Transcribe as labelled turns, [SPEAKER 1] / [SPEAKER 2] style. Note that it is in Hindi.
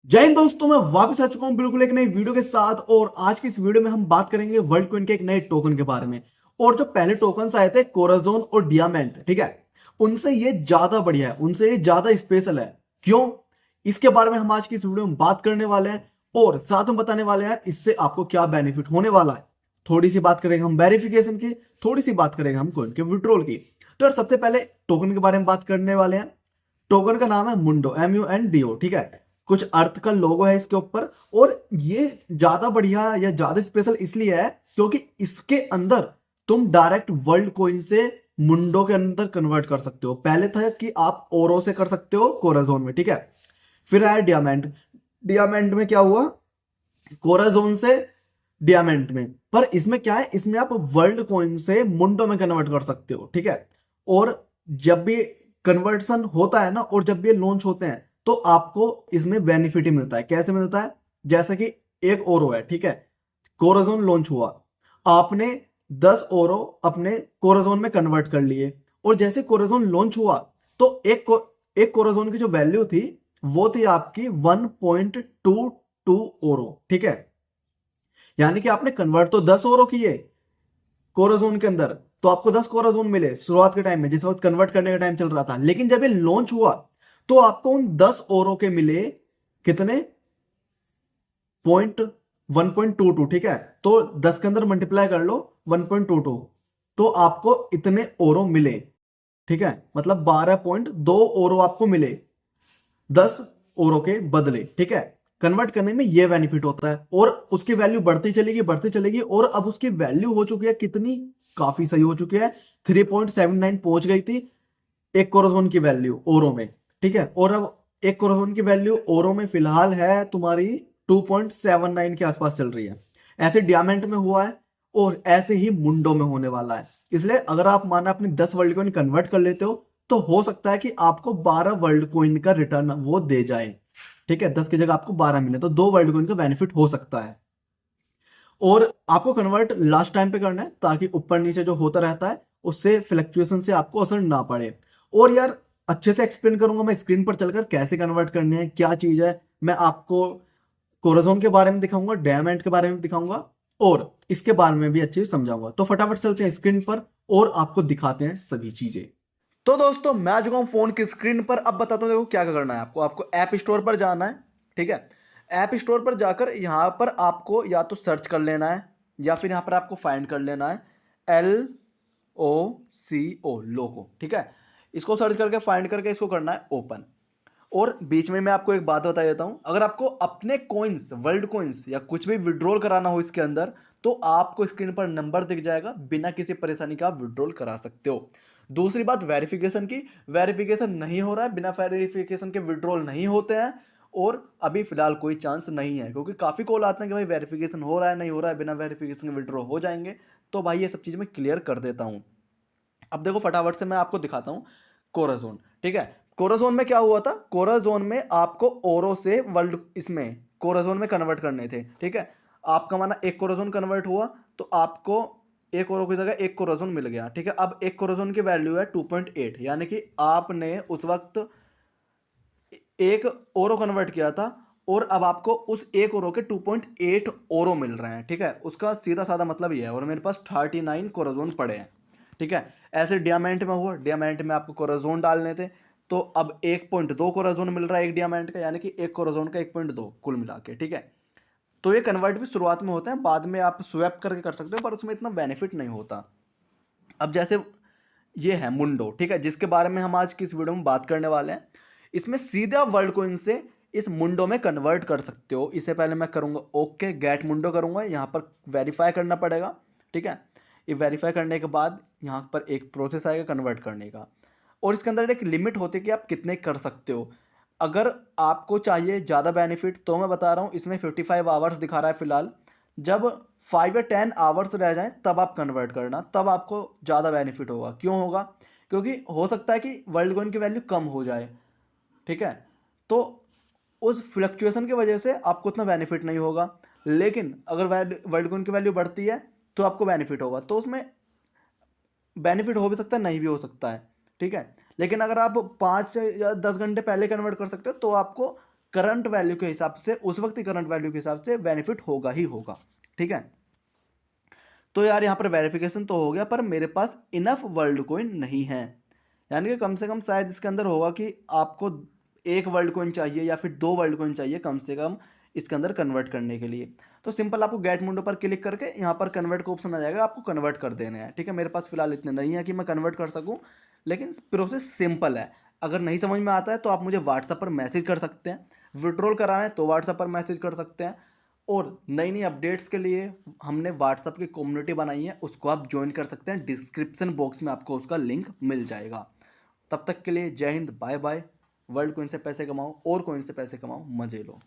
[SPEAKER 1] जय हिंद दोस्तों, मैं वापस आ चुका हूं बिल्कुल एक नई वीडियो के साथ। और आज की इस वीडियो में हम बात करेंगे वर्ल्ड कॉइन के एक नए टोकन के बारे में। और जो पहले टोकन्स आए थे कोराजोन और डियामेंट, ठीक है, उनसे ये ज्यादा बढ़िया है, उनसे ये ज्यादा स्पेशल है। क्यों? इसके बारे में हम आज की इस वीडियो में बात करने वाले हैं और साथ में बताने वाले हैं इससे आपको क्या बेनिफिट होने वाला है। थोड़ी सी बात करेंगे हम वेरिफिकेशन की, थोड़ी सी बात करेंगे हम कॉइन के विड्रॉल की। तो यार सबसे पहले टोकन के बारे में बात करने वाले हैं। टोकन का नाम है मुंडो, MUNDO, ठीक है। कुछ अर्थ का लोगो है इसके ऊपर। और ये ज्यादा बढ़िया या ज्यादा स्पेशल इसलिए है क्योंकि इसके अंदर तुम डायरेक्ट वर्ल्ड कॉइन से मुंडो के अंदर कन्वर्ट कर सकते हो। पहले था कि आप ओरो से कर सकते हो कोराजोन में, ठीक है। फिर आया डियामेंट। डियामेंट में क्या हुआ? कोराजोन से डियामेंट में। पर इसमें क्या है, इसमें आप वर्ल्ड कॉइन से मुंडो में कन्वर्ट कर सकते हो, ठीक है। और जब भी कन्वर्सन होता है ना, और जब भी लॉन्च होते हैं, तो आपको इसमें बेनिफिट ही मिलता है। कैसे मिलता है? जैसे कि एक ओरो है, ठीक है, कोराजोन लॉन्च हुआ, आपने 10 ओरो अपने कोराजोन में कन्वर्ट कर लिए। और जैसे कोराजोन लॉन्च हुआ तो एक कोराजोन की जो वैल्यू थी वो थी आपकी 1.22 ओरो, ठीक है। यानी कि आपने कन्वर्ट तो 10 ओरो किए कोराजोन के अंदर, तो आपको 10 कोराजोन मिले शुरुआत के टाइम में, जिस वक्त कन्वर्ट करने का टाइम चल रहा था। लेकिन जब ये लॉन्च हुआ तो आपको उन 10 ओरो के मिले कितने? पॉइंट 1.22, ठीक है। तो 10 के अंदर मल्टीप्लाई कर लो 1.22, तो आपको इतने ओरो मिले, ठीक है। मतलब 12.2 ओरो आपको मिले 10 ओरो के बदले, ठीक है। कन्वर्ट करने में ये बेनिफिट होता है। और उसकी वैल्यू बढ़ती चलेगी बढ़ती चलेगी, और अब उसकी वैल्यू हो चुकी है कितनी? काफी सही हो चुकी है, 3.79 पहुंच गई थी एक कोराजोन की वैल्यू ओरो में, ठीक है। और अब एक कोराजोन की वैल्यू ओरो में फिलहाल है तुम्हारी 2.79 के आसपास चल रही है। ऐसे डियामेंट में हुआ है और ऐसे ही मुंडो में होने वाला है। इसलिए अगर आप माना अपनी 10 वर्ल्ड कॉइन कन्वर्ट कर लेते हो तो हो सकता है कि आपको 12 वर्ल्ड कॉइन का रिटर्न वो दे जाए, ठीक है। 10 की जगह आपको 12 मिले तो 2 वर्ल्ड कॉइन का बेनिफिट हो सकता है। और आपको कन्वर्ट लास्ट टाइम पे करना है ताकि ऊपर नीचे जो होता रहता है उससे फ्लक्चुएशन से आपको असर ना पड़े। और यार अच्छे से एक्सप्लेन करूंगा मैं स्क्रीन पर चलकर कैसे कन्वर्ट करने हैं, क्या चीज है। मैं आपको कोराजोन के बारे में दिखाऊंगा, डायमंड के बारे में दिखाऊंगा, और इसके बारे में भी अच्छे से समझाऊंगा। तो फटाफट चलते हैं स्क्रीन पर और आपको दिखाते हैं सभी चीजें। तो दोस्तों मैं आ चुका हूं फोन की स्क्रीन पर। अब बताता हूं देखो क्या क्या करना है आपको। आपको ऐप स्टोर पर जाना है, ठीक है। ऐप स्टोर पर जाकर यहां पर आपको या तो सर्च कर लेना है या फिर यहां पर आपको फाइंड कर लेना है LOCO, लोको, ठीक है। इसको सर्च करके फाइंड करके इसको करना है ओपन। और बीच में मैं आपको एक बात बता देता हूं, अगर आपको अपने कॉइन्स, वर्ल्ड कॉइन्स या कुछ भी विड्रॉल कराना हो इसके अंदर, तो आपको स्क्रीन पर नंबर दिख जाएगा, बिना किसी परेशानी का आप विड्रॉल करा सकते हो। दूसरी बात वेरिफिकेशन की, वेरिफिकेशन नहीं हो रहा है, बिना वेरिफिकेशन के विड्रॉल नहीं होते हैं। और अभी फिलहाल कोई चांस नहीं है, क्योंकि काफ़ी कॉल आते हैं कि भाई वेरिफिकेशन हो रहा है, नहीं हो रहा है, बिना वेरिफिकेशन के विड्रॉ हो जाएंगे। तो भाई ये सब चीज़ मैं क्लियर कर देता हूँ। अब देखो फटाफट से मैं आपको दिखाता हूँ कोराजोन, ठीक है। कोराजोन में क्या हुआ था? कोराजोन में आपको ओरो से वर्ल्ड इसमें कोराजोन में कन्वर्ट करने थे, ठीक है। आपका माना एक कोराजोन कन्वर्ट हुआ तो आपको एक ओरो की जगह एक कोराजोन मिल गया, ठीक है। अब एक कोराजोन की वैल्यू है 2.8, यानी कि आपने उस वक्त एक ओरो कन्वर्ट किया था और अब आपको उस एक ओरो के 2.8 ओरो मिल रहे हैं, ठीक है। उसका सीधा साधा मतलब ये है। और मेरे पास 39 कोराजोन पड़े हैं, ठीक है। ऐसे डियामेंट में हुआ, डियामेंट में आपको कोराजोन डालने थे, तो अब 1.2 कोराजोन मिल रहा है एक डियामेंट का, यानी कि एक कोराजोन का 1.2 कुल मिला के, ठीक है। तो ये कन्वर्ट भी शुरुआत में होता है, बाद में आप स्वैप करके कर सकते हो, पर उसमें इतना बेनिफिट नहीं होता। अब जैसे ये है मुंडो, ठीक है, जिसके बारे में हम आज की इस वीडियो में बात करने वाले हैं। इसमें सीधे आप वर्ल्ड कॉइन से इस मुंडो में कन्वर्ट कर सकते हो। इससे पहले मैं करूंगा ओके गेट मुंडो करूंगा, यहाँ पर वेरीफाई करना पड़ेगा, ठीक है। ये वेरीफाई करने के बाद यहाँ पर एक प्रोसेस आएगा कन्वर्ट करने का, और इसके अंदर एक लिमिट होती है कि आप कितने कर सकते हो। अगर आपको चाहिए ज़्यादा बेनिफिट तो मैं बता रहा हूँ, इसमें 55 आवर्स दिखा रहा है फिलहाल। जब 5 या 10 आवर्स रह जाएं तब आप कन्वर्ट करना, तब आपको ज़्यादा बेनिफिट होगा। क्यों होगा? क्योंकि हो सकता है कि वर्ल्ड कॉइन की वैल्यू कम हो जाए, ठीक है। तो उस फ्लक्चुएशन की वजह से आपको उतना बेनिफिट नहीं होगा। लेकिन अगर वर्ल्ड कॉइन की वैल्यू बढ़ती है तो आपको बेनिफिट होगा। तो उसमें बेनिफिट हो भी सकता है, नहीं भी हो सकता है, ठीक है। लेकिन अगर आप 5 या 10 घंटे पहले कन्वर्ट कर सकते हो तो आपको करंट वैल्यू के हिसाब से, उस वक्त की करंट वैल्यू के हिसाब से बेनिफिट होगा ही होगा। ठीक है, तो यार यहाँ पर वेरिफिकेशन तो हो गया, पर मेरे पास इनफ वर्ल्ड कॉइन नहीं है। यानी कि कम से कम शायद इसके अंदर होगा कि आपको एक वर्ल्ड कॉइन चाहिए या फिर 2 वर्ल्ड कॉइन चाहिए कम से कम इसके अंदर कन्वर्ट करने के लिए। तो सिंपल आपको गेट मुंडो पर क्लिक करके यहाँ पर कन्वर्ट का ऑप्शन आ जाएगा, आपको कन्वर्ट कर देने हैं। ठीक है, मेरे पास फिलहाल इतने नहीं है कि मैं कन्वर्ट कर सकूँ, लेकिन प्रोसेस सिंपल है। अगर नहीं समझ में आता है तो आप मुझे व्हाट्सएप पर मैसेज कर सकते हैं, विड्रॉल कराना है तो व्हाट्सएप पर मैसेज कर सकते हैं। और नई नई अपडेट्स के लिए हमने व्हाट्सएप की कम्युनिटी बनाई है, उसको आप ज्वाइन कर सकते हैं, डिस्क्रिप्शन बॉक्स में आपको उसका लिंक मिल जाएगा। तब तक के लिए Jai Hind, bye bye. Worldcoin से पैसे कमाओ और कॉइन से पैसे कमाओ, मजे लो।